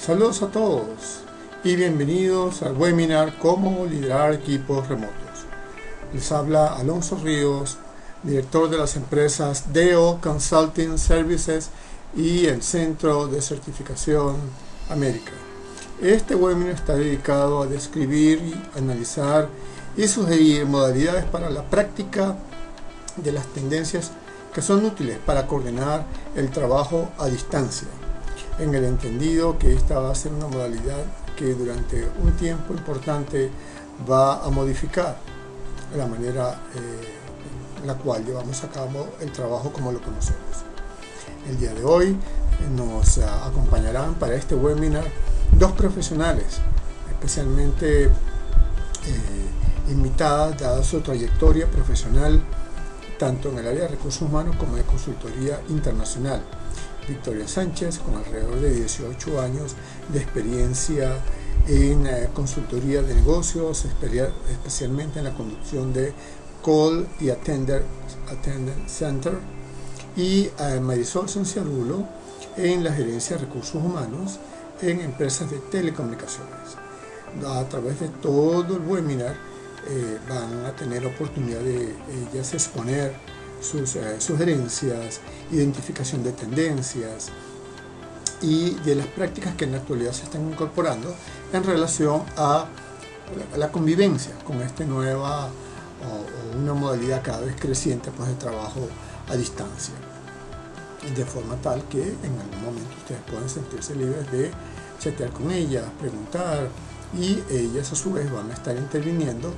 Saludos a todos y bienvenidos al webinar Cómo liderar equipos remotos. Les habla Alonso Ríos, director de las empresas DEO Consulting Services y el Centro de Certificación América. Este webinar está dedicado a describir, analizar y sugerir modalidades para la práctica de las tendencias que son útiles para coordinar el trabajo a distancia, en el entendido que esta va a ser una modalidad que durante un tiempo importante va a modificar la manera en la cual llevamos a cabo el trabajo como lo conocemos. El día de hoy nos acompañarán para este webinar dos profesionales especialmente invitadas dada su trayectoria profesional tanto en el área de recursos humanos como de consultoría internacional. Victoria Sánchez, con alrededor de 18 años de experiencia en consultoría de negocios, especialmente en la conducción de Call y Attendant Center, y Marisol Sanciarulo en la gerencia de recursos humanos en empresas de telecomunicaciones. A través de todo el webinar van a tener oportunidad de ellas exponer sus sugerencias, identificación de tendencias y de las prácticas que en la actualidad se están incorporando en relación a la convivencia con esta nueva o una modalidad cada vez creciente pues, de trabajo a distancia, de forma tal que en algún momento ustedes pueden sentirse libres de chatear con ellas, preguntar, y ellas a su vez van a estar interviniendo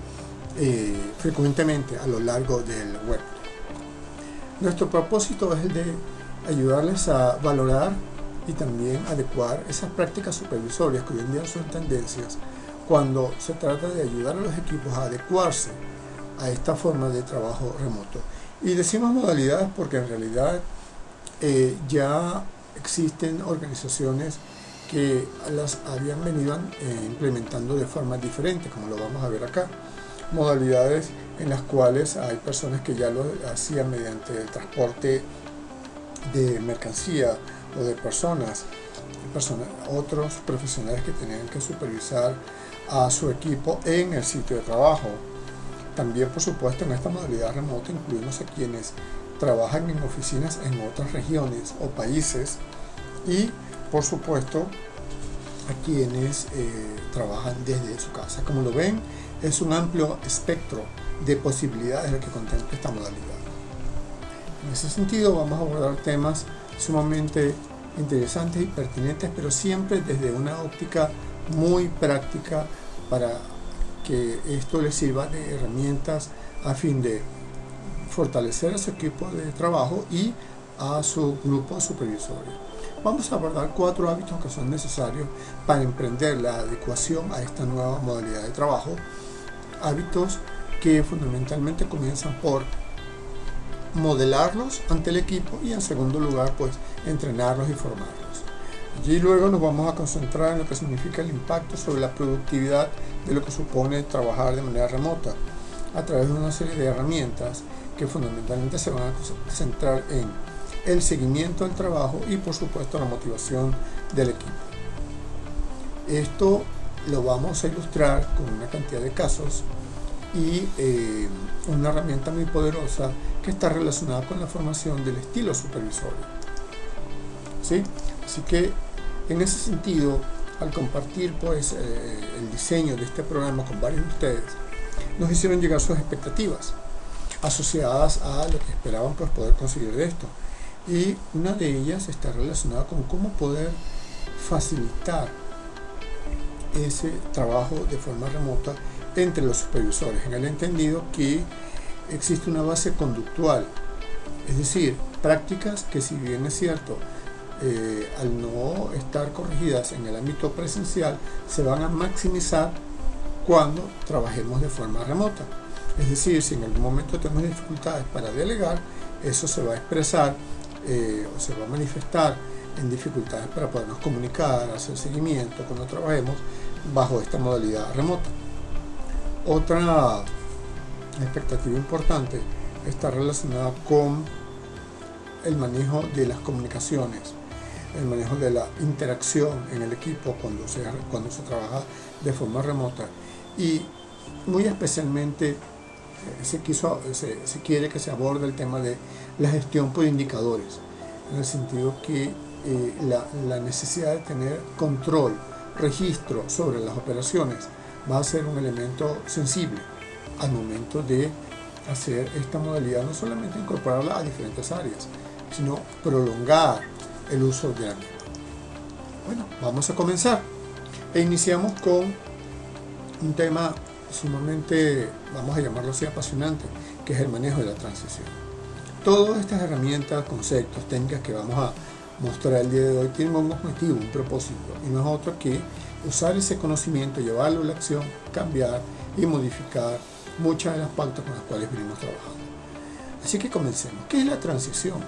frecuentemente a lo largo del web. Nuestro propósito es el de ayudarles a valorar y también adecuar esas prácticas supervisorias que hoy en día son tendencias cuando se trata de ayudar a los equipos a adecuarse a esta forma de trabajo remoto. Y decimos modalidades porque en realidad ya existen organizaciones que las habían venido implementando de forma diferente, como lo vamos a ver acá. Modalidades en las cuales hay personas que ya lo hacían mediante el transporte de mercancía o de personas, otros profesionales que tenían que supervisar a su equipo en el sitio de trabajo. También, por supuesto, en esta modalidad remota incluimos a quienes trabajan en oficinas en otras regiones o países y, por supuesto, a quienes trabajan desde su casa. Como lo ven, es un amplio espectro de posibilidades el que contempla esta modalidad. En ese sentido vamos a abordar temas sumamente interesantes y pertinentes, pero siempre desde una óptica muy práctica para que esto les sirva de herramientas a fin de fortalecer a su equipo de trabajo y a su grupo supervisorio. Vamos a abordar 4 hábitos que son necesarios para emprender la adecuación a esta nueva modalidad de trabajo. Hábitos que fundamentalmente comienzan por modelarlos ante el equipo y en segundo lugar pues entrenarlos y formarlos. Allí luego nos vamos a concentrar en lo que significa el impacto sobre la productividad de lo que supone trabajar de manera remota a través de una serie de herramientas que fundamentalmente se van a centrar en el seguimiento del trabajo y por supuesto la motivación del equipo. Esto lo vamos a ilustrar con una cantidad de casos y una herramienta muy poderosa que está relacionada con la formación del estilo supervisorio. ¿Sí? Así que en ese sentido, al compartir pues, el diseño de este programa con varios de ustedes, nos hicieron llegar sus expectativas asociadas a lo que esperaban pues, poder conseguir de esto. Y una de ellas está relacionada con cómo poder facilitar ese trabajo de forma remota entre los supervisores, en el entendido que existe una base conductual, es decir, prácticas que si bien es cierto, al no estar corregidas en el ámbito presencial, se van a maximizar cuando trabajemos de forma remota. Es decir, si en algún momento tenemos dificultades para delegar, eso se va a expresar o se va a manifestar en dificultades para podernos comunicar, hacer seguimiento cuando trabajemos bajo esta modalidad remota. Otra expectativa importante está relacionada con el manejo de las comunicaciones. el manejo de la interacción en el equipo cuando se trabaja de forma remota, y muy especialmente se quiere que se aborde el tema de la gestión por indicadores, en el sentido que la necesidad de tener control, registro sobre las operaciones va a ser un elemento sensible al momento de hacer esta modalidad, no solamente incorporarla a diferentes áreas, sino prolongar el uso de la misma. Bueno, vamos a comenzar e iniciamos con un tema sumamente, vamos a llamarlo así, apasionante, que es el manejo de la transición. Todas estas herramientas, conceptos, técnicas que vamos a mostrar el día de hoy tienen un objetivo, un propósito, y no es otro que usar ese conocimiento, llevarlo a la acción, cambiar y modificar muchas de las pautas con las cuales venimos trabajando. Así que comencemos. ¿Qué es la transición?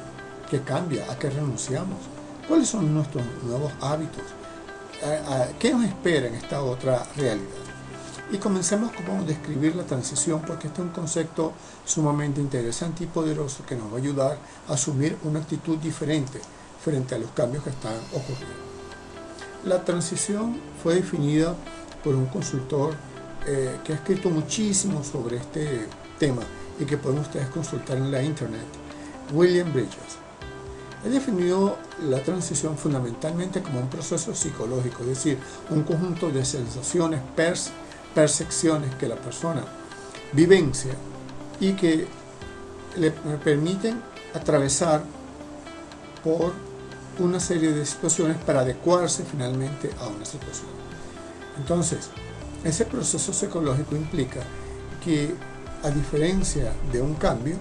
¿Qué cambia? ¿A qué renunciamos? ¿Cuáles son nuestros nuevos hábitos? ¿Qué nos espera en esta otra realidad? Y comencemos con describir la transición, porque este es un concepto sumamente interesante y poderoso que nos va a ayudar a asumir una actitud diferente frente a los cambios que están ocurriendo. La transición fue definida por un consultor que ha escrito muchísimo sobre este tema y que pueden ustedes consultar en la internet, William Bridges. He definido la transición fundamentalmente como un proceso psicológico, es decir, un conjunto de sensaciones, percepciones que la persona vivencia y que le permiten atravesar por una serie de situaciones para adecuarse finalmente a una situación. Entonces, ese proceso psicológico implica que, a diferencia de un cambio,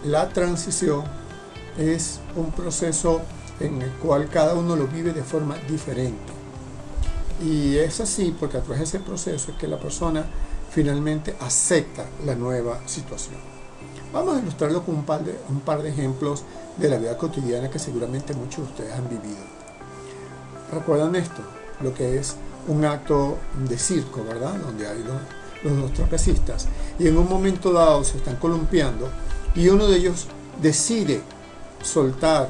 la transición es un proceso en el cual cada uno lo vive de forma diferente. Y es así porque a través de ese proceso es que la persona finalmente acepta la nueva situación. Vamos a ilustrarlo con un par de ejemplos de la vida cotidiana que seguramente muchos de ustedes han vivido. ¿Recuerdan esto? Lo que es un acto de circo, ¿verdad? Donde hay los dos trapecistas y en un momento dado se están columpiando y uno de ellos decide soltar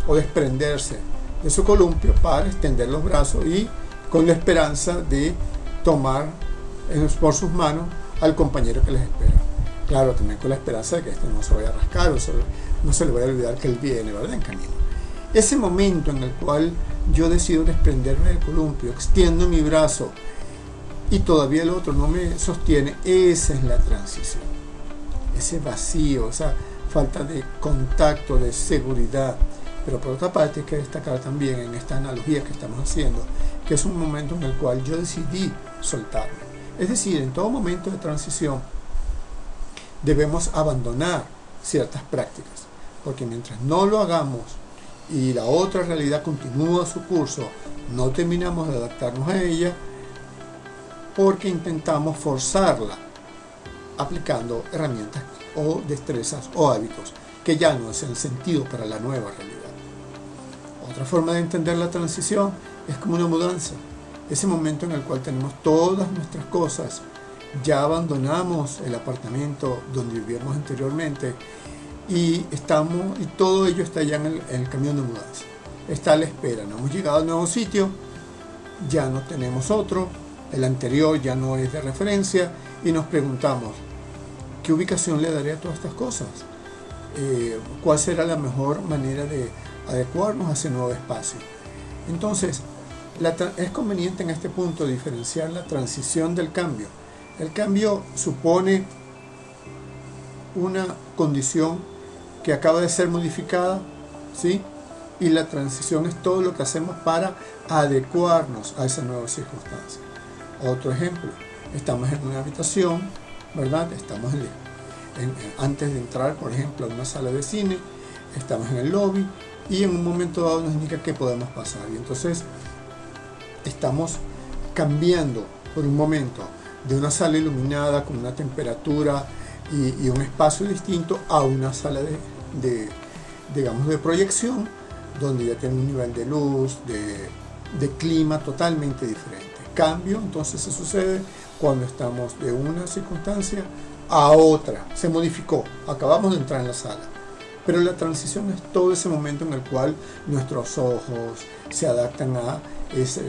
o desprenderse de su columpio para extender los brazos y con la esperanza de tomar por sus manos al compañero que les espera. Claro, también con la esperanza de que este no se vaya a rascar o no se le vaya a olvidar que él viene, ¿verdad? En camino. Ese momento en el cual yo decido desprenderme del columpio, extiendo mi brazo y todavía el otro no me sostiene, esa es la transición. Ese vacío, esa falta de contacto, de seguridad. Pero por otra parte hay que destacar también en esta analogía que estamos haciendo que es un momento en el cual yo decidí soltarme. Es decir, en todo momento de transición debemos abandonar ciertas prácticas, porque mientras no lo hagamos y la otra realidad continúa su curso, no terminamos de adaptarnos a ella porque intentamos forzarla aplicando herramientas o destrezas o hábitos que ya no hacen sentido para la nueva realidad. Otra forma de entender la transición es como una mudanza, ese momento en el cual tenemos todas nuestras cosas, ya abandonamos el apartamento donde vivíamos anteriormente y todo ello está ya en el camión de mudanza, está a la espera, no hemos llegado al nuevo sitio, ya no tenemos otro, el anterior ya no es de referencia y nos preguntamos, ¿qué ubicación le daré a todas estas cosas? ¿Cuál será la mejor manera de adecuarnos a ese nuevo espacio? Entonces, es conveniente en este punto diferenciar la transición del cambio. El cambio supone una condición que acaba de ser modificada, ¿sí? Y la transición es todo lo que hacemos para adecuarnos a esa nueva circunstancia. Otro ejemplo, estamos en una habitación, ¿verdad? Estamos antes de entrar, por ejemplo, a una sala de cine, estamos en el lobby y en un momento dado nos indica que podemos pasar. Y entonces estamos cambiando por un momento de una sala iluminada con una temperatura y un espacio distinto a una sala de proyección donde ya tiene un nivel de luz, de clima totalmente diferente. Cambio entonces se sucede cuando estamos de una circunstancia a otra, se modificó, acabamos de entrar en la sala, Pero la transición es todo ese momento en el cual nuestros ojos se adaptan a ese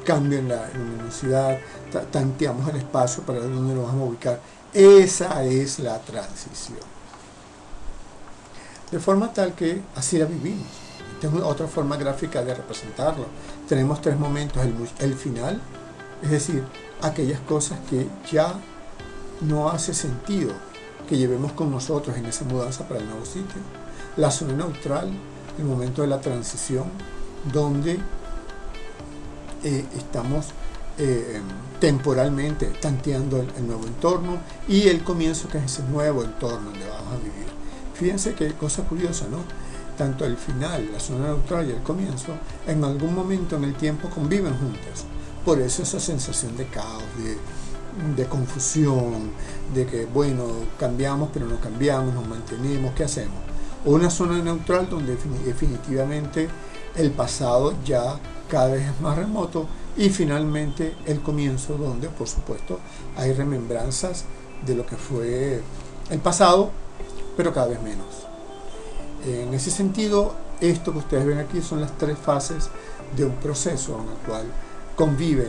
cambio en la luminosidad, tanteamos el espacio para ver dónde nos vamos a ubicar. Esa es la transición. De forma tal que así la vivimos. Tengo otra forma gráfica de representarlo. Tenemos tres momentos: el final, es decir, aquellas cosas que ya no hace sentido que llevemos con nosotros en esa mudanza para el nuevo sitio. La zona neutral, el momento de la transición, donde estamos temporalmente tanteando el nuevo entorno, y el comienzo, que es ese nuevo entorno donde vamos a vivir. Fíjense qué cosa curiosa, ¿no? Tanto el final, la zona neutral y el comienzo, en algún momento en el tiempo conviven juntas. Por eso esa sensación de caos, de confusión, de que, bueno, cambiamos pero no cambiamos, nos mantenemos, ¿qué hacemos? O una zona neutral donde definitivamente el pasado ya cada vez es más remoto, y finalmente el comienzo, donde por supuesto hay remembranzas de lo que fue el pasado, pero cada vez menos. En ese sentido, esto que ustedes ven aquí son las tres fases de un proceso en el cual convive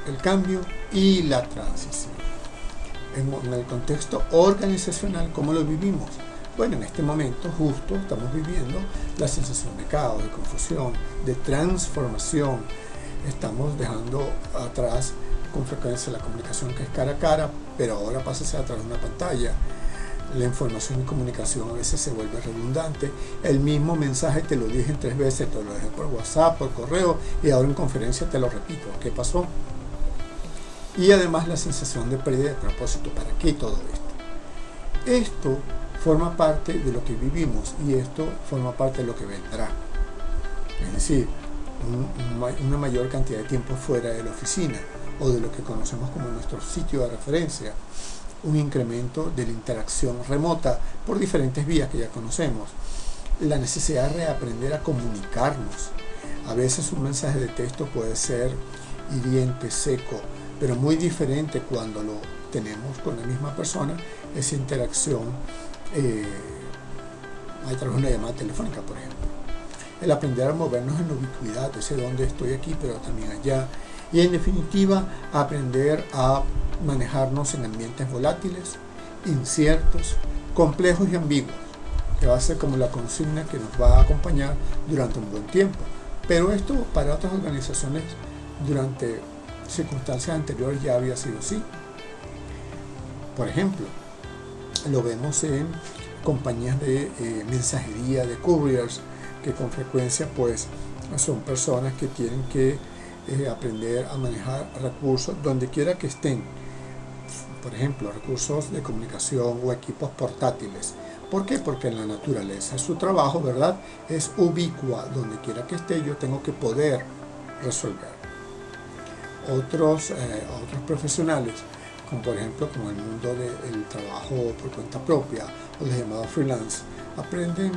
el cambio y la transición. En el contexto organizacional, ¿cómo lo vivimos? Bueno, en este momento justo estamos viviendo la sensación de caos, de confusión, de transformación. Estamos dejando atrás con frecuencia la comunicación que es cara a cara, pero ahora pasa a ser a través de una pantalla. La información y comunicación a veces se vuelve redundante. El mismo mensaje te lo dije 3 veces, te lo dejé por WhatsApp, por correo, y ahora en conferencia te lo repito. ¿Qué pasó? Y además la sensación de pérdida de propósito. ¿Para qué todo esto? Esto forma parte de lo que vivimos, y esto forma parte de lo que vendrá. Es decir, una mayor cantidad de tiempo fuera de la oficina, o de lo que conocemos como nuestro sitio de referencia. Un incremento de la interacción remota por diferentes vías que ya conocemos. La necesidad de reaprender a comunicarnos. A veces un mensaje de texto puede ser hiriente, seco, pero muy diferente cuando lo tenemos con la misma persona. Esa interacción a través de una llamada telefónica, por ejemplo. El aprender a movernos en la ubicuidad, ese donde estoy aquí pero también allá. Y en definitiva, aprender a manejarnos en ambientes volátiles, inciertos, complejos y ambiguos, que va a ser como la consigna que nos va a acompañar durante un buen tiempo. Pero esto para otras organizaciones durante circunstancias anteriores ya había sido así. Por ejemplo, lo vemos en compañías de mensajería, de couriers, que con frecuencia pues son personas que tienen que aprender a manejar recursos donde quiera que estén. Por ejemplo, recursos de comunicación o equipos portátiles. ¿Por qué? Porque en la naturaleza de su trabajo, ¿verdad?, es ubicua. Donde quiera que esté, yo tengo que poder resolver. Otros profesionales, como por ejemplo como el mundo del trabajo por cuenta propia, o los llamados freelance, aprenden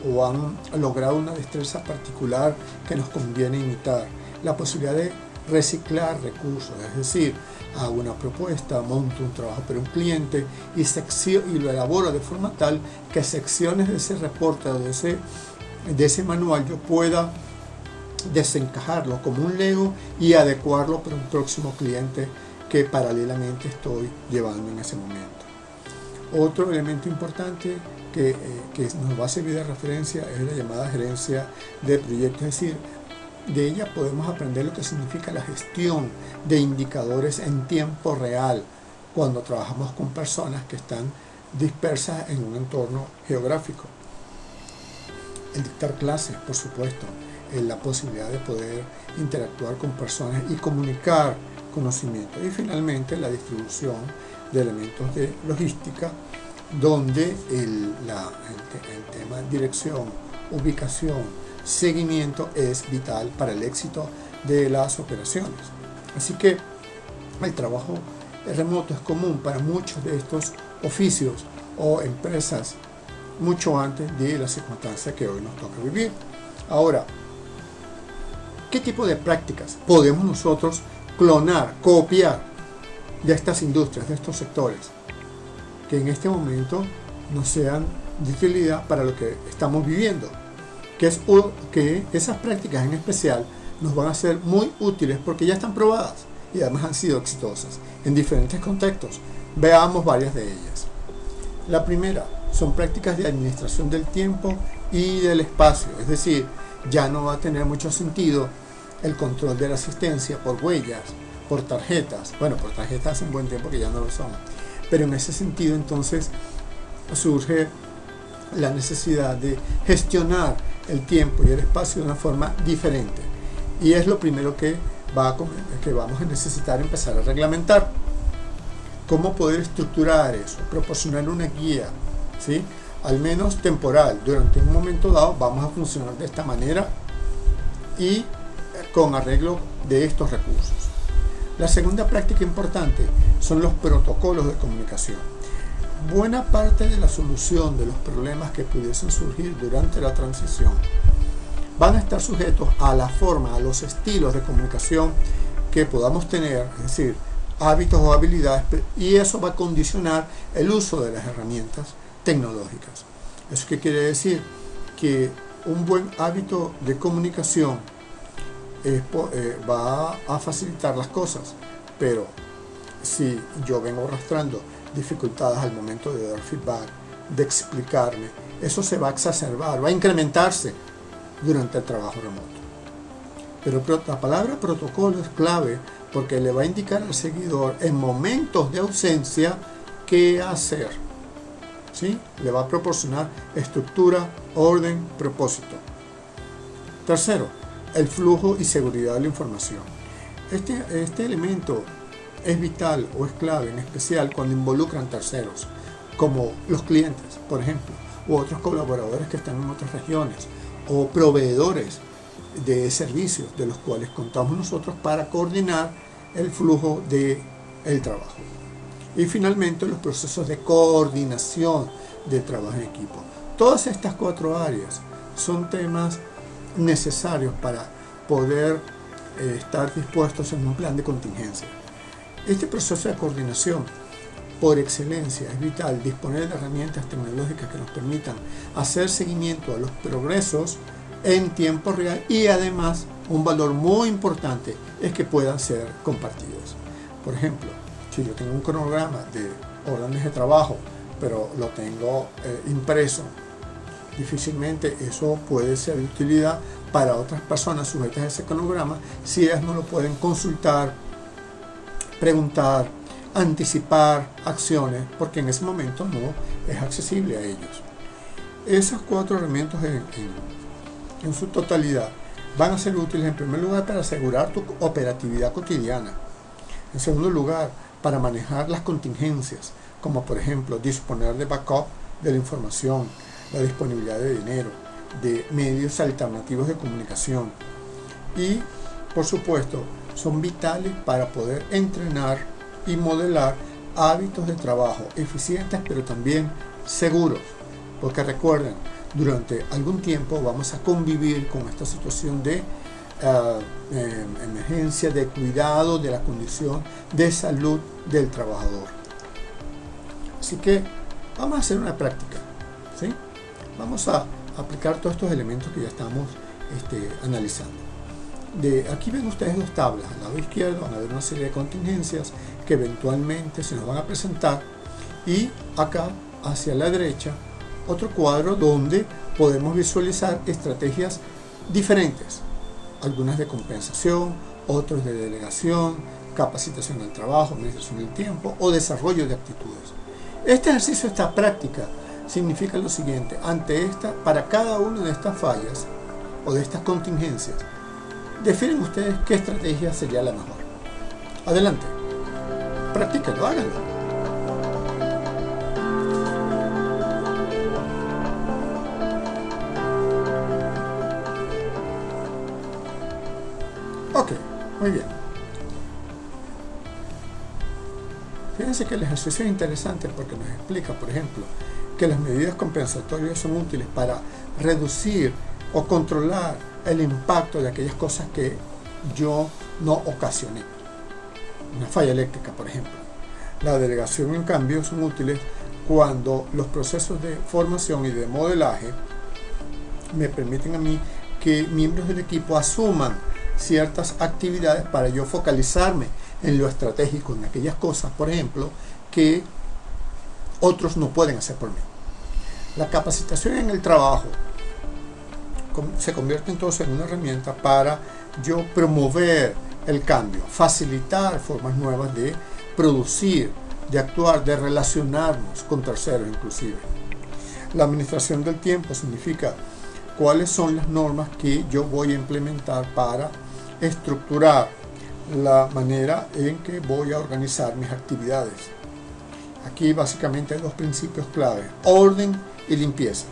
o han logrado una destreza particular que nos conviene imitar. La posibilidad de reciclar recursos, es decir, hago una propuesta, monto un trabajo para un cliente y lo elaboro de forma tal que secciones de ese reporte o de ese manual yo pueda desencajarlo como un Lego y adecuarlo para un próximo cliente que paralelamente estoy llevando en ese momento. Otro elemento importante que nos va a servir de referencia es la llamada gerencia de proyectos, es decir, de ella podemos aprender lo que significa la gestión de indicadores en tiempo real cuando trabajamos con personas que están dispersas en un entorno geográfico. El dictar clases, por supuesto, la posibilidad de poder interactuar con personas y comunicar conocimiento. Y finalmente la distribución de elementos de logística, donde el tema dirección, ubicación, seguimiento es vital para el éxito de las operaciones. Así que el trabajo remoto es común para muchos de estos oficios o empresas mucho antes de la circunstancia que hoy nos toca vivir. Ahora, ¿qué tipo de prácticas podemos nosotros clonar, copiar de estas industrias, de estos sectores que en este momento nos sean de utilidad para lo que estamos viviendo. Que esas prácticas en especial nos van a ser muy útiles porque ya están probadas y además han sido exitosas en diferentes contextos. Veamos varias de ellas. La primera son prácticas de administración del tiempo y del espacio, es decir, ya no va a tener mucho sentido el control de la asistencia por huellas, por tarjetas. Bueno, por tarjetas hace un buen tiempo que ya no lo son, pero en ese sentido entonces surge la necesidad de gestionar el tiempo y el espacio de una forma diferente, y es lo primero que vamos a necesitar empezar a reglamentar. Cómo poder estructurar eso, proporcionar una guía, ¿sí? Al menos temporal. Durante un momento dado vamos a funcionar de esta manera y con arreglo de estos recursos. La segunda práctica importante son los protocolos de comunicación. Buena parte de la solución de los problemas que pudiesen surgir durante la transición van a estar sujetos a la forma, a los estilos de comunicación que podamos tener, es decir, hábitos o habilidades, y eso va a condicionar el uso de las herramientas tecnológicas. ¿Eso qué quiere decir? Que un buen hábito de comunicación va a facilitar las cosas, pero si yo vengo arrastrando dificultades al momento de dar feedback, de explicarme, eso se va a exacerbar, va a incrementarse durante el trabajo remoto. Pero la palabra protocolo es clave porque le va a indicar al seguidor en momentos de ausencia qué hacer, ¿sí? Le va a proporcionar estructura, orden, propósito. Tercero, el flujo y seguridad de la información. Este elemento es vital o es clave, en especial cuando involucran terceros, como los clientes, por ejemplo, u otros colaboradores que están en otras regiones, o proveedores de servicios de los cuales contamos nosotros para coordinar el flujo del trabajo. Y finalmente los procesos de coordinación del trabajo en equipo. Todas estas 4 áreas son temas necesarios para poder estar dispuestos en un plan de contingencia. Este proceso de coordinación por excelencia es vital, disponer de herramientas tecnológicas que nos permitan hacer seguimiento a los progresos en tiempo real, y además un valor muy importante es que puedan ser compartidos. Por ejemplo, si yo tengo un cronograma de órdenes de trabajo pero lo tengo impreso, difícilmente eso puede ser de utilidad para otras personas sujetas a ese cronograma si ellas no lo pueden consultar, preguntar, anticipar acciones, porque en ese momento no es accesible a ellos. Esos 4 elementos en su totalidad van a ser útiles en primer lugar para asegurar tu operatividad cotidiana. En segundo lugar, para manejar las contingencias, como por ejemplo disponer de backup de la información, la disponibilidad de dinero, de medios alternativos de comunicación. Y por supuesto son vitales para poder entrenar y modelar hábitos de trabajo eficientes pero también seguros, porque recuerden, durante algún tiempo vamos a convivir con esta situación de emergencia, de cuidado de la condición de salud del trabajador. Así que vamos a hacer una práctica, ¿sí? Vamos a aplicar todos estos elementos que ya estamos analizando. Aquí ven ustedes 2 tablas. Al lado izquierdo van a ver una serie de contingencias que eventualmente se nos van a presentar, y acá hacia la derecha otro cuadro donde podemos visualizar estrategias diferentes, algunas de compensación, otros de delegación, capacitación al trabajo, administración del tiempo o desarrollo de actitudes. Este ejercicio, esta práctica, significa lo siguiente: para cada una de estas fallas o de estas contingencias, definen ustedes qué estrategia sería la mejor. Adelante, practíquenlo, háganlo. Ok, muy bien. Fíjense que el ejercicio es interesante porque nos explica, por ejemplo, que las medidas compensatorias son útiles para reducir o controlar el impacto de aquellas cosas que yo no ocasioné. Una falla eléctrica, por ejemplo. La delegación, en cambio, son útiles cuando los procesos de formación y de modelaje me permiten a mí que miembros del equipo asuman ciertas actividades para yo focalizarme en lo estratégico, en aquellas cosas, por ejemplo, que otros no pueden hacer por mí. La capacitación en el trabajo se convierte entonces en una herramienta para yo promover el cambio, facilitar formas nuevas de producir, de actuar, de relacionarnos con terceros inclusive. La administración del tiempo significa cuáles son las normas que yo voy a implementar para estructurar la manera en que voy a organizar mis actividades. Aquí básicamente hay dos principios clave: orden y limpieza.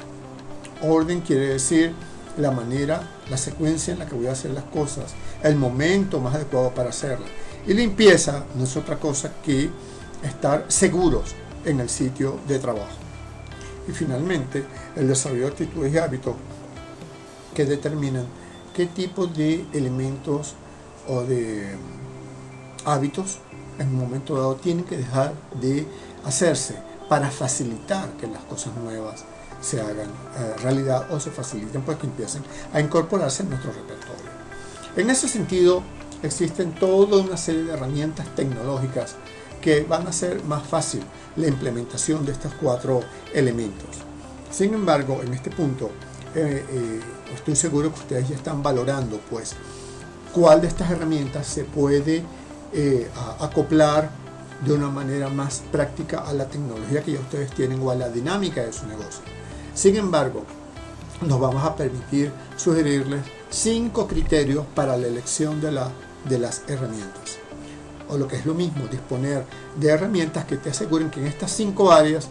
Orden quiere decir la manera, la secuencia en la que voy a hacer las cosas, el momento más adecuado para hacerlas. Y limpieza no es otra cosa que estar seguros en el sitio de trabajo. Y finalmente, el desarrollo de actitudes y hábitos que determinan qué tipo de elementos o de hábitos en un momento dado tienen que dejar de hacerse para facilitar que las cosas nuevas se hagan realidad o se faciliten, pues que empiecen a incorporarse en nuestro repertorio. En ese sentido, existen toda una serie de herramientas tecnológicas que van a hacer más fácil la implementación de estos 4 elementos. Sin embargo, en este punto, estoy seguro que ustedes ya están valorando pues cuál de estas herramientas se puede acoplar de una manera más práctica a la tecnología que ya ustedes tienen o a la dinámica de su negocio. Sin embargo, nos vamos a permitir sugerirles 5 criterios para la elección de las herramientas. O lo que es lo mismo, disponer de herramientas que te aseguren que en estas 5 áreas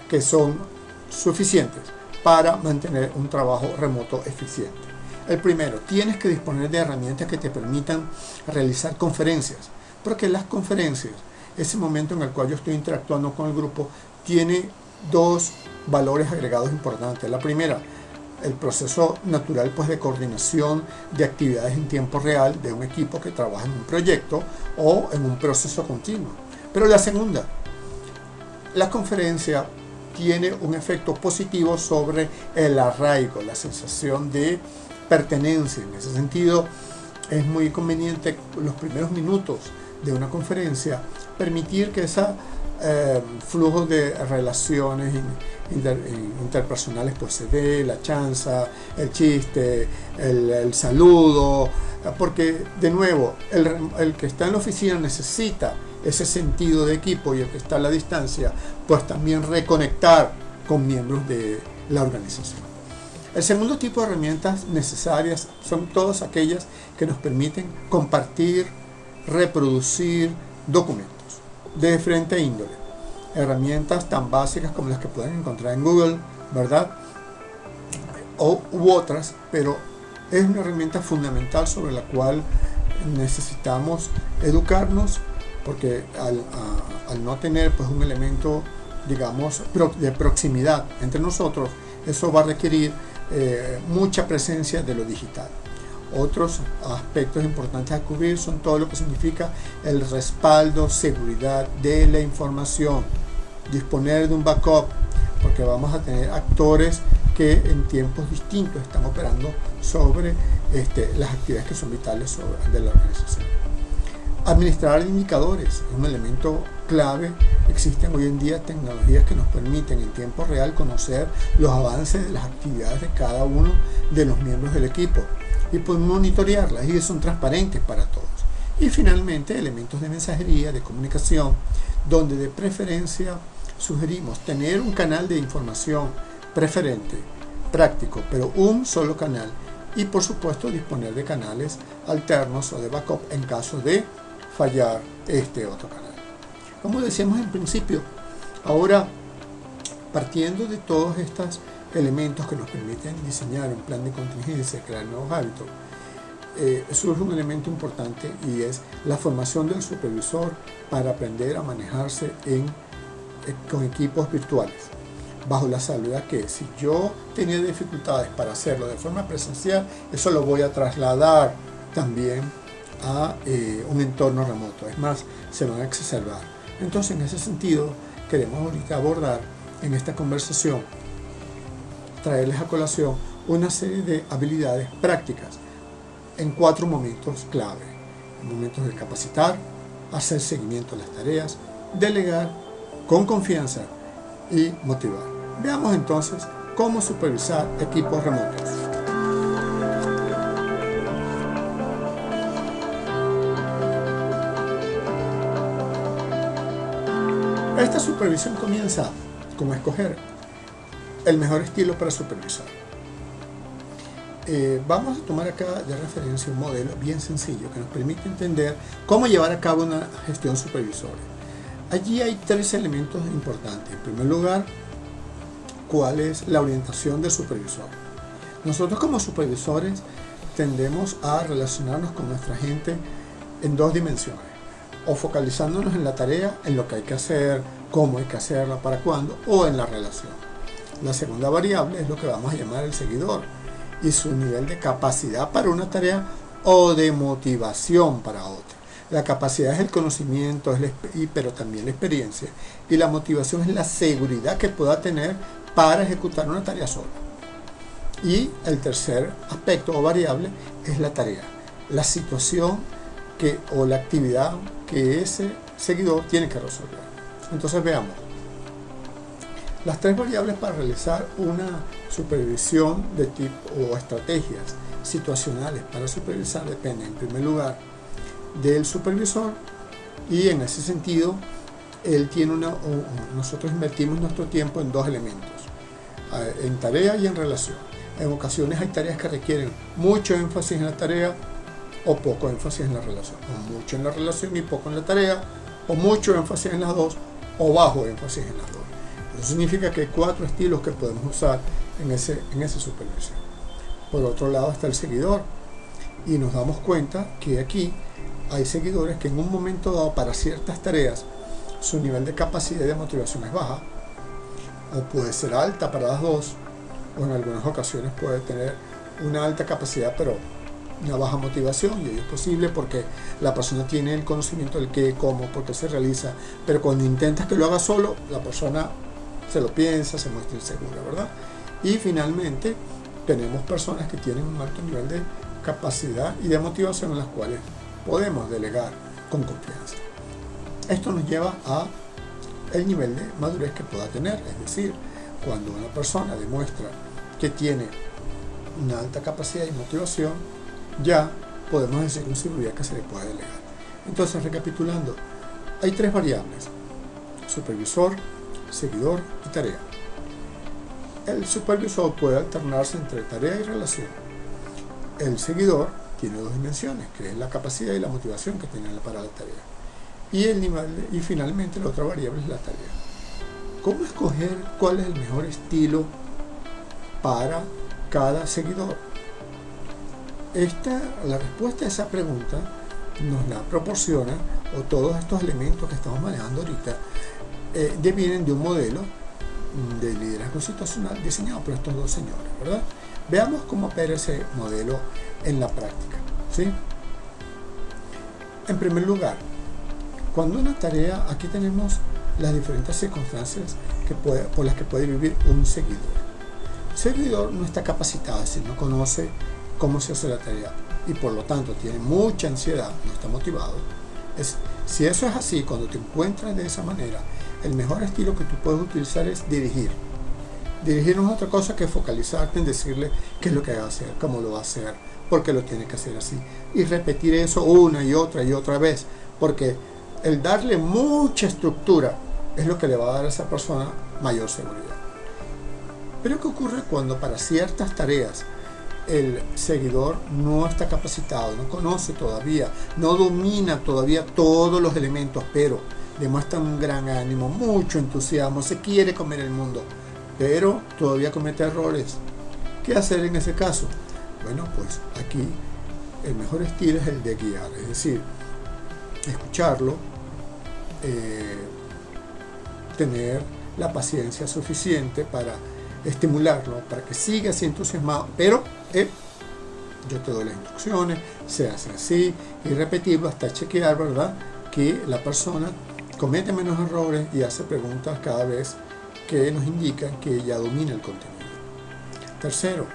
que son suficientes para mantener un trabajo remoto eficiente. El primero, tienes que disponer de herramientas que te permitan realizar conferencias, porque las conferencias, ese momento en el cual yo estoy interactuando con el grupo, tiene 2 valores agregados importantes. La primera, el proceso natural pues de coordinación de actividades en tiempo real de un equipo que trabaja en un proyecto o en un proceso continuo. Pero la segunda, la conferencia tiene un efecto positivo sobre el arraigo, la sensación de pertenencia. En ese sentido, es muy conveniente los primeros minutos de una conferencia permitir que ese flujo de relaciones interpersonales pues se dé, la chanza, el chiste, el saludo, porque de nuevo el que está en la oficina necesita ese sentido de equipo, y el que está a la distancia pues también reconectar con miembros de la organización. El segundo tipo de herramientas necesarias son todas aquellas que nos permiten compartir, reproducir documentos de diferente índole. Herramientas tan básicas como las que pueden encontrar en Google, ¿verdad? U otras, pero es una herramienta fundamental sobre la cual necesitamos educarnos, porque al no tener pues un elemento, digamos, de proximidad entre nosotros, eso va a requerir mucha presencia de lo digital. Otros aspectos importantes a cubrir son todo lo que significa el respaldo, seguridad de la información, disponer de un backup, porque vamos a tener actores que en tiempos distintos están operando sobre las actividades que son vitales de la organización. Administrar indicadores es un elemento clave. Existen hoy en día tecnologías que nos permiten en tiempo real conocer los avances de las actividades de cada uno de los miembros del equipo y pues monitorearlas, y son transparentes para todos. Y finalmente, elementos de mensajería, de comunicación, donde de preferencia sugerimos tener un canal de información preferente, práctico, pero un solo canal, y por supuesto disponer de canales alternos o de backup en caso de fallar este otro canal. Como decíamos en principio, ahora partiendo de todos estos elementos que nos permiten diseñar un plan de contingencia, crear nuevos hábitos, surge un elemento importante, y es la formación del supervisor para aprender a manejarse con equipos virtuales, bajo la salvedad que si yo tenía dificultades para hacerlo de forma presencial, eso lo voy a trasladar también a un entorno remoto. Es más, se van a exacerbar. Entonces, en ese sentido, queremos ahorita abordar en esta conversación, traerles a colación una serie de habilidades prácticas en 4 momentos clave. Momentos de capacitar, hacer seguimiento de las tareas, delegar con confianza y motivar. Veamos entonces cómo supervisar equipos remotos. Esta supervisión comienza con escoger el mejor estilo para supervisar. Vamos a tomar acá de referencia un modelo bien sencillo que nos permite entender cómo llevar a cabo una gestión supervisoria. Allí hay 3 elementos importantes. En primer lugar, ¿cuál es la orientación del supervisor? Nosotros como supervisores tendemos a relacionarnos con nuestra gente en 2 dimensiones, o focalizándonos en la tarea, en lo que hay que hacer, cómo hay que hacerla, para cuándo, o en la relación. La segunda variable es lo que vamos a llamar el seguidor y su nivel de capacidad para una tarea o de motivación para otra. La capacidad es el conocimiento, pero también la experiencia, y la motivación es la seguridad que pueda tener para ejecutar una tarea sola. Y el tercer aspecto o variable es la tarea, la situación o la actividad que ese seguidor tiene que resolver. Entonces veamos. Las 3 variables para realizar una supervisión de tipo o estrategias situacionales para supervisar dependen en primer lugar del supervisor, y en ese sentido él tiene nosotros invertimos nuestro tiempo en 2 elementos, en tarea y en relación. En ocasiones hay tareas que requieren mucho énfasis en la tarea o poco énfasis en la relación, o mucho en la relación y poco en la tarea, o mucho énfasis en las 2 o bajo énfasis en las 2. Eso significa que hay 4 estilos que podemos usar en esa supervisión. Por otro lado está el seguidor, y nos damos cuenta que aquí hay seguidores que en un momento dado para ciertas tareas su nivel de capacidad y de motivación es baja, o puede ser alta para las 2, o en algunas ocasiones puede tener una alta capacidad pero una baja motivación, y ello es posible porque la persona tiene el conocimiento del qué, cómo, por qué se realiza, pero cuando intentas que lo haga solo, la persona se lo piensa, se muestra insegura, ¿verdad? Y finalmente tenemos personas que tienen un alto nivel de capacidad y de motivación en las cuales podemos delegar con confianza. Esto nos lleva a el nivel de madurez que pueda tener, es decir, cuando una persona demuestra que tiene una alta capacidad y motivación, ya podemos decir con seguridad que se le puede delegar. Entonces, recapitulando, hay 3 variables: supervisor, seguidor y tarea. El supervisor puede alternarse entre tarea y relación. El seguidor tiene 2 dimensiones, que es la capacidad y la motivación que tiene para la tarea. Y finalmente la otra variable es la tarea. ¿Cómo escoger cuál es el mejor estilo para cada seguidor? La respuesta a esa pregunta nos la proporciona, o todos estos elementos que estamos manejando ahorita devienen de un modelo de liderazgo situacional diseñado por estos 2 señores, ¿verdad? Veamos cómo opera ese modelo en la práctica, ¿sí? En primer lugar, cuando una tarea, aquí tenemos las diferentes circunstancias por las que puede vivir un seguidor. El seguidor no está capacitado, es decir, no conoce cómo se hace la tarea y por lo tanto tiene mucha ansiedad, no está motivado. Si eso es así, cuando te encuentras de esa manera, el mejor estilo que tú puedes utilizar es dirigir. Dirigir no es otra cosa que focalizarte en decirle qué es lo que va a hacer, cómo lo va a hacer, por qué lo tiene que hacer así. Y repetir eso una y otra vez, porque el darle mucha estructura es lo que le va a dar a esa persona mayor seguridad. Pero ¿qué ocurre cuando para ciertas tareas el seguidor no está capacitado, no conoce todavía, no domina todavía todos los elementos, pero demuestra un gran ánimo, mucho entusiasmo, se quiere comer el mundo, pero todavía comete errores? ¿Qué hacer en ese caso? Bueno, pues aquí el mejor estilo es el de guiar, es decir, escucharlo, tener la paciencia suficiente para estimularlo, para que siga así entusiasmado, pero yo te doy las instrucciones, se hace así, y repetirlo hasta chequear, ¿verdad?, que la persona comete menos errores y hace preguntas cada vez que nos indican que ya domina el contenido. Tercero,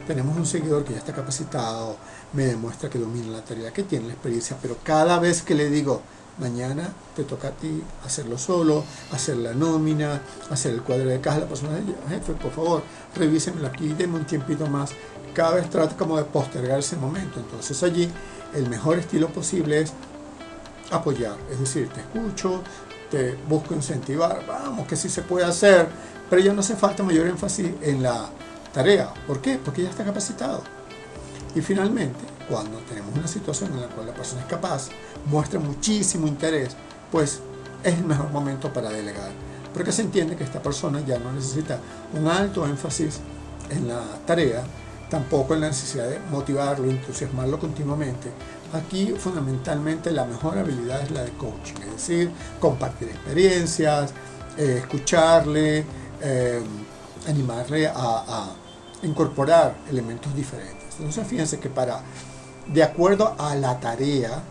tenemos un seguidor que ya está capacitado, me demuestra que domina la tarea, que tiene la experiencia, pero cada vez que le digo, mañana te toca a ti hacerlo solo, hacer la nómina, hacer el cuadro de caja, la persona dice, jefe, por favor, revísenmelo aquí, denme un tiempito más. Cada vez trata como de postergar ese momento. Entonces allí el mejor estilo posible es apoyar, es decir, te escucho, te busco incentivar, vamos, que sí se puede hacer, pero ya no hace falta mayor énfasis en la tarea. ¿Por qué? Porque ya está capacitado. Y finalmente, cuando tenemos una situación en la cual la persona es capaz, muestra muchísimo interés, pues es el mejor momento para delegar. Porque se entiende que esta persona ya no necesita un alto énfasis en la tarea, tampoco en la necesidad de motivarlo, entusiasmarlo continuamente. Aquí fundamentalmente la mejor habilidad es la de coaching, es decir, compartir experiencias, escucharle, animarle a incorporar elementos diferentes. Entonces fíjense que de acuerdo a la tarea,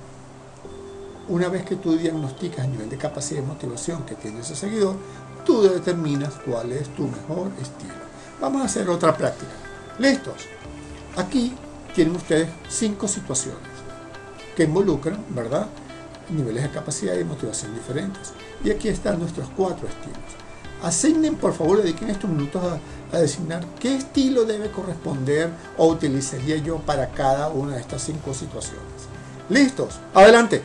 una vez que tú diagnosticas el nivel de capacidad y motivación que tiene ese seguidor, tú determinas cuál es tu mejor estilo. Vamos a hacer otra práctica. ¿Listos? Aquí tienen ustedes 5 situaciones que involucran, ¿verdad?, niveles de capacidad y motivación diferentes. Y aquí están nuestros 4 estilos. Asignen, por favor, dediquen estos minutos a designar qué estilo debe corresponder o utilizaría yo para cada una de estas 5 situaciones. ¿Listos? ¡Adelante!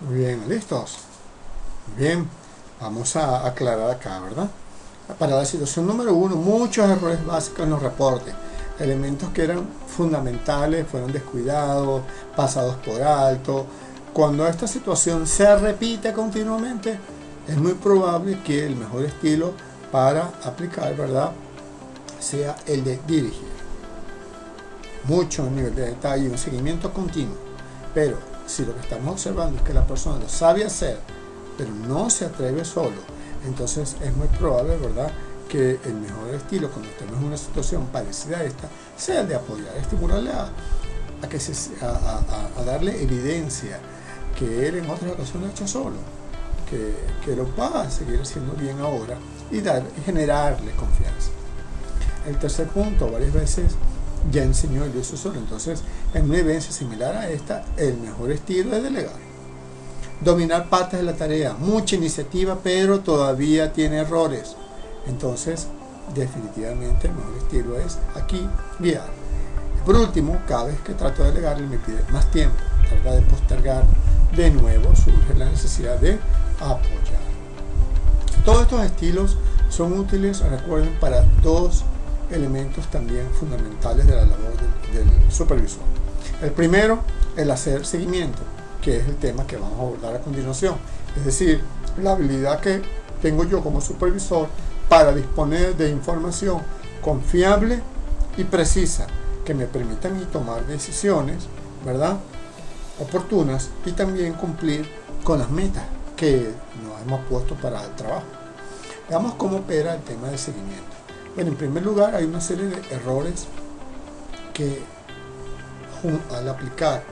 Bien, ¿listos? Bien, vamos a aclarar acá, ¿verdad? Para la situación número 1, muchos errores básicos en los reportes. Elementos que eran fundamentales fueron descuidados, pasados por alto. Cuando esta situación se repite continuamente, es muy probable que el mejor estilo para aplicar, ¿verdad?, sea el de dirigir. Mucho nivel de detalle y un seguimiento continuo. Pero si lo que estamos observando es que la persona lo sabe hacer, pero no se atreve solo, entonces es muy probable, ¿verdad?, que el mejor estilo cuando estemos en una situación parecida a esta sea el de apoyar, estimularle a darle evidencia que él en otras ocasiones ha hecho solo, que lo va a seguir haciendo bien ahora y generarle confianza. El tercer punto, varias veces ya enseñó el uso solo. Entonces, en una evidencia similar a esta, el mejor estilo es delegar. Dominar partes de la tarea, mucha iniciativa, pero todavía tiene errores. Entonces, definitivamente el mejor estilo es aquí guiar. Por último, cada vez que trato de delegar, me pide más tiempo, trata de postergar. De nuevo surge la necesidad de apoyar. Todos estos estilos son útiles, recuerden, para 2 elementos también fundamentales de la labor del supervisor. El primero, el hacer seguimiento, que es el tema que vamos a abordar a continuación. Es decir, la habilidad que tengo yo como supervisor para disponer de información confiable y precisa que me permita a mí tomar decisiones, ¿verdad?, oportunas y también cumplir con las metas que nos hemos puesto para el trabajo. Veamos cómo opera el tema del seguimiento. Bueno, en primer lugar hay una serie de errores que al aplicar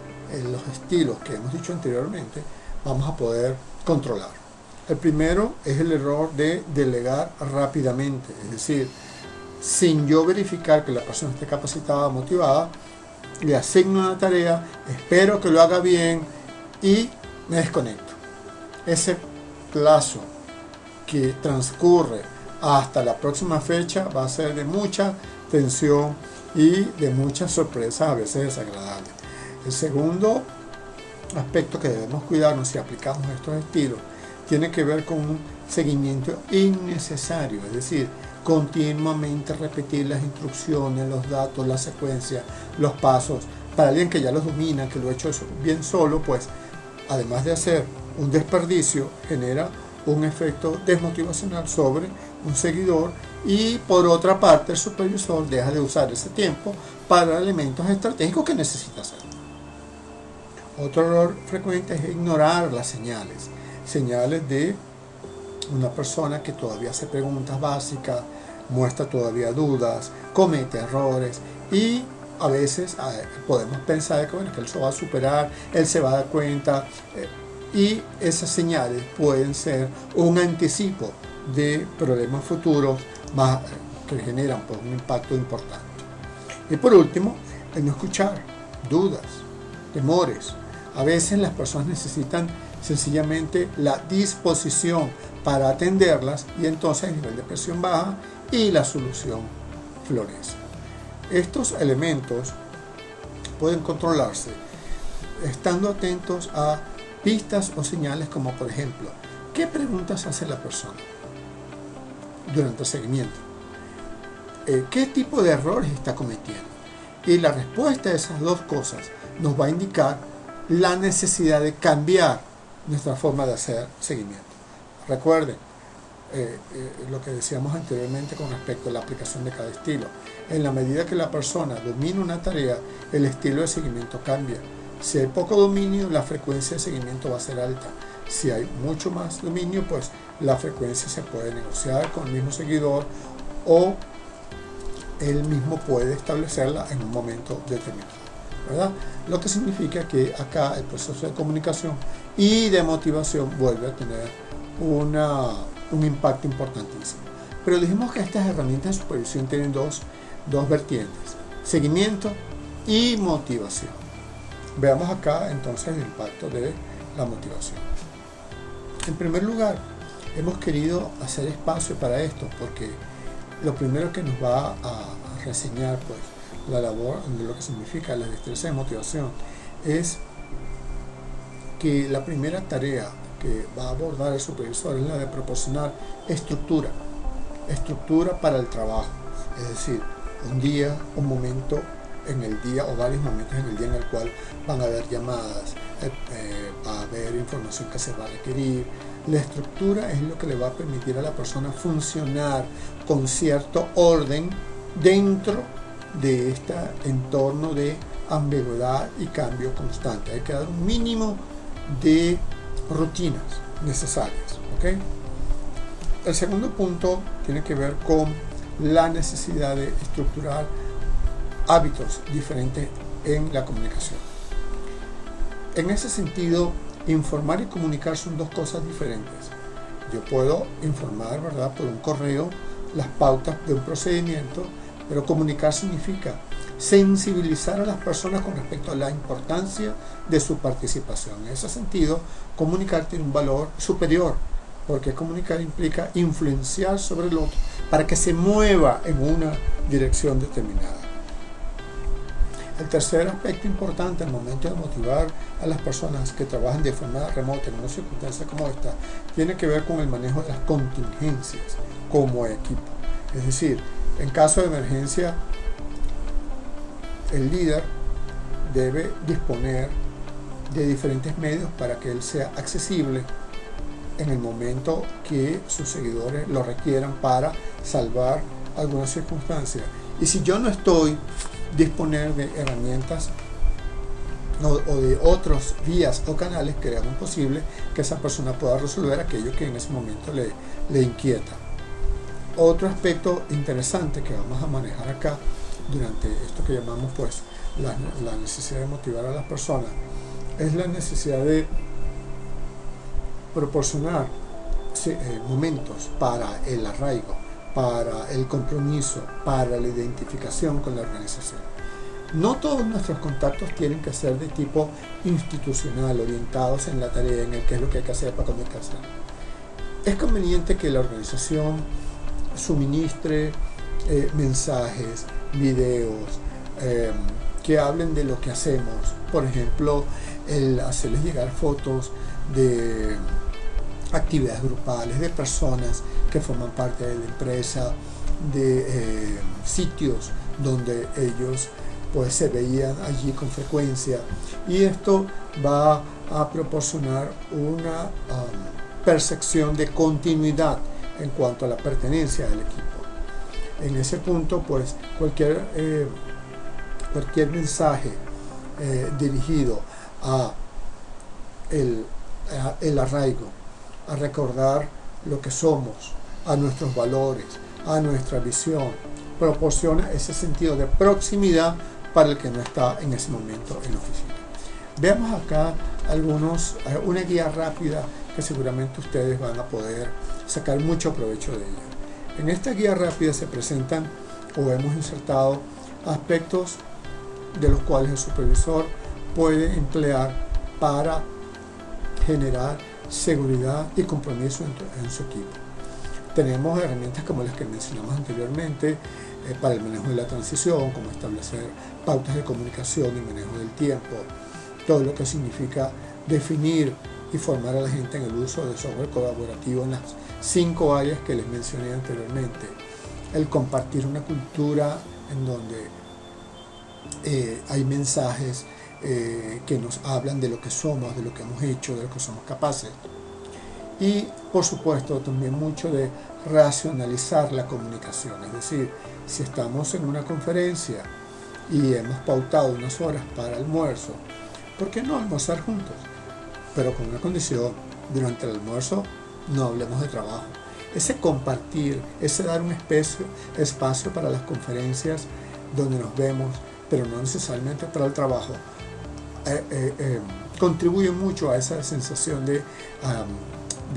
los estilos que hemos dicho anteriormente vamos a poder controlar. El primero es el error de delegar rápidamente, es decir, sin yo verificar que la persona esté capacitada, motivada, le asigno una tarea, espero que lo haga bien y me desconecto. Ese plazo que transcurre hasta la próxima fecha va a ser de mucha tensión y de muchas sorpresas, a veces desagradables. El segundo aspecto que debemos cuidarnos si aplicamos estos estilos tiene que ver con un seguimiento innecesario, es decir, continuamente repetir las instrucciones, los datos, la secuencia, los pasos. Para alguien que ya los domina, que lo ha hecho bien solo, pues además de hacer un desperdicio, genera un efecto desmotivacional sobre un seguidor, y por otra parte el supervisor deja de usar ese tiempo para elementos estratégicos que necesita hacer. Otro error frecuente es ignorar las señales de una persona que todavía hace preguntas básicas, muestra todavía dudas, comete errores, y a veces podemos pensar que, bueno, que él se va a superar, él se va a dar cuenta, y esas señales pueden ser un anticipo de problemas futuros más, que generan pues, un impacto importante. Y por último, el no escuchar dudas, temores. A veces las personas necesitan sencillamente la disposición para atenderlas, y entonces el nivel de presión baja y la solución florece. Estos elementos pueden controlarse estando atentos a pistas o señales como, por ejemplo, ¿qué preguntas hace la persona durante el seguimiento? ¿Qué tipo de errores está cometiendo? Y la respuesta a esas dos cosas nos va a indicar la necesidad de cambiar nuestra forma de hacer seguimiento. Recuerden lo que decíamos anteriormente con respecto a la aplicación de cada estilo. En la medida que la persona domina una tarea, el estilo de seguimiento cambia. Si hay poco dominio, la frecuencia de seguimiento va a ser alta. Si hay mucho más dominio, pues la frecuencia se puede negociar con el mismo seguidor, o él mismo puede establecerla en un momento determinado, ¿verdad? Lo que significa que acá el proceso de comunicación y de motivación vuelve a tener un impacto importantísimo. Pero dijimos que estas herramientas de supervisión tienen dos vertientes: seguimiento y motivación. Veamos acá entonces el impacto de la motivación. En primer lugar, hemos querido hacer espacio para esto porque lo primero que nos va a reseñar pues la labor de lo que significa la destreza de motivación es que la primera tarea que va a abordar el supervisor es la de proporcionar estructura para el trabajo, es decir, un día, un momento en el día o varios momentos en el día en el cual van a haber llamadas, va a haber información que se va a requerir. La estructura es lo que le va a permitir a la persona funcionar con cierto orden dentro de este entorno de ambigüedad y cambio constante. Hay que dar un mínimo de rutinas necesarias, ¿ok? El segundo punto tiene que ver con la necesidad de estructurar hábitos diferentes en la comunicación. En ese sentido, informar y comunicar son dos cosas diferentes. Yo puedo informar, ¿verdad?, por un correo las pautas de un procedimiento, pero comunicar significa sensibilizar a las personas con respecto a la importancia de su participación. En ese sentido, comunicar tiene un valor superior, porque comunicar implica influenciar sobre el otro para que se mueva en una dirección determinada. El tercer aspecto importante al momento de motivar a las personas que trabajan de forma remota en una circunstancia como esta tiene que ver con el manejo de las contingencias como equipo. Es decir, en caso de emergencia, el líder debe disponer de diferentes medios para que él sea accesible en el momento que sus seguidores lo requieran para salvar alguna circunstancia. Y si yo no estoy, disponer de herramientas o de otras vías o canales que hagan posible que esa persona pueda resolver aquello que en ese momento le inquieta. Otro aspecto interesante que vamos a manejar acá durante esto que llamamos pues la necesidad de motivar a las personas es la necesidad de proporcionar momentos para el arraigo, para el compromiso, para la identificación con la organización. No todos nuestros contactos tienen que ser de tipo institucional, orientados en la tarea, en el qué es lo que hay que hacer para comunicarse. Es conveniente que la organización suministre mensajes, videos, que hablen de lo que hacemos. Por ejemplo, el hacerles llegar fotos de actividades grupales, de personas que forman parte de la empresa, de sitios donde ellos pues se veían allí con frecuencia, y esto va a proporcionar percepción de continuidad en cuanto a la pertenencia del equipo. En ese punto, pues cualquier mensaje dirigido a el arraigo, a recordar lo que somos, a nuestros valores, a nuestra visión, proporciona ese sentido de proximidad para el que no está en ese momento en la oficina. Veamos acá una guía rápida que seguramente ustedes van a poder sacar mucho provecho de ella. En esta guía rápida se presentan o hemos insertado aspectos de los cuales el supervisor puede emplear para generar seguridad y compromiso en su equipo. Tenemos herramientas como las que mencionamos anteriormente para el manejo de la transición, como establecer pautas de comunicación y manejo del tiempo, todo lo que significa definir y formar a la gente en el uso de software colaborativo en las 5 áreas que les mencioné anteriormente, el compartir una cultura en donde hay mensajes que nos hablan de lo que somos, de lo que hemos hecho, de lo que somos capaces. Y por supuesto también mucho de racionalizar la comunicación, es decir, si estamos en una conferencia y hemos pautado unas horas para almuerzo, ¿por qué no almorzar juntos? Pero con una condición: durante el almuerzo no hablemos de trabajo. Ese compartir, ese dar un espacio para las conferencias donde nos vemos, pero no necesariamente para el trabajo, contribuye mucho a esa sensación de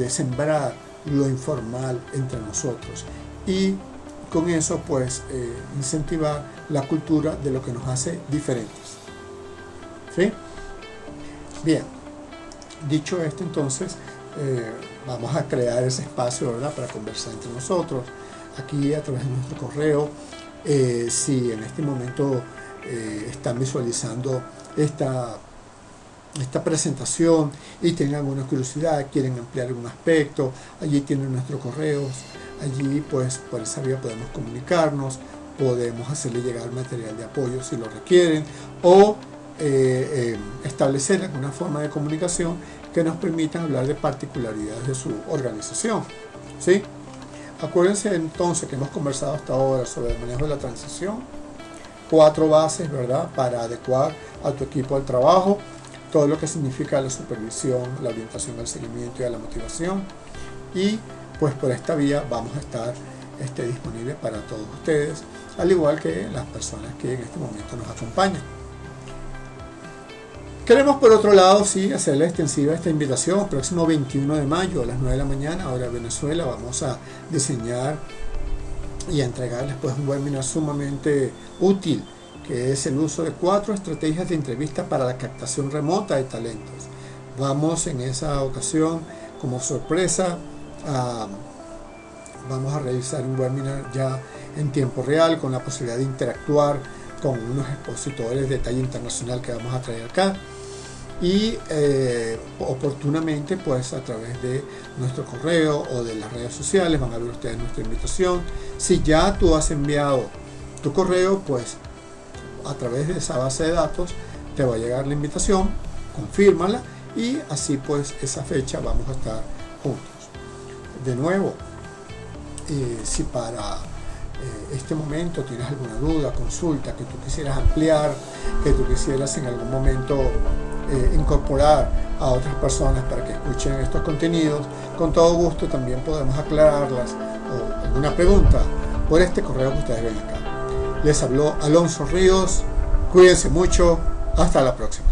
sembrar lo informal entre nosotros y con eso pues incentivar la cultura de lo que nos hace diferentes. ¿Sí? Bien, dicho esto, entonces vamos a crear ese espacio, ¿verdad?, para conversar entre nosotros aquí a través de nuestro correo. Si en este momento están visualizando esta presentación y tienen alguna curiosidad, quieren ampliar algún aspecto, allí tienen nuestros correos, allí pues por esa vía podemos comunicarnos, podemos hacerle llegar material de apoyo si lo requieren, o establecer alguna forma de comunicación que nos permitan hablar de particularidades de su organización. ¿Sí? Acuérdense entonces que hemos conversado hasta ahora sobre el manejo de la transición, 4 bases, ¿verdad?, para adecuar a tu equipo al trabajo, todo lo que significa la supervisión, la orientación al seguimiento y a la motivación, y pues por esta vía vamos a estar disponibles para todos ustedes, al igual que las personas que en este momento nos acompañan. Queremos por otro lado hacerle extensiva esta invitación. Próximo 21 de mayo a las 9 de la mañana, hora de Venezuela, vamos a diseñar y a entregarles pues un webinar sumamente útil, que es el uso de 4 estrategias de entrevista para la captación remota de talentos. Vamos en esa ocasión, como sorpresa, vamos a realizar un webinar ya en tiempo real, con la posibilidad de interactuar con unos expositores de talla internacional que vamos a traer acá, y oportunamente pues a través de nuestro correo o de las redes sociales van a ver ustedes nuestra invitación. Si ya tú has enviado tu correo, pues a través de esa base de datos te va a llegar la invitación, confírmala, y así pues esa fecha vamos a estar juntos. De nuevo, si para este momento tienes alguna duda, consulta, que tú quisieras ampliar, que tú quisieras en algún momento incorporar a otras personas para que escuchen estos contenidos, con todo gusto también podemos aclararlas, o alguna pregunta, por este correo que ustedes ven acá. Les habló Alonso Ríos, cuídense mucho, hasta la próxima.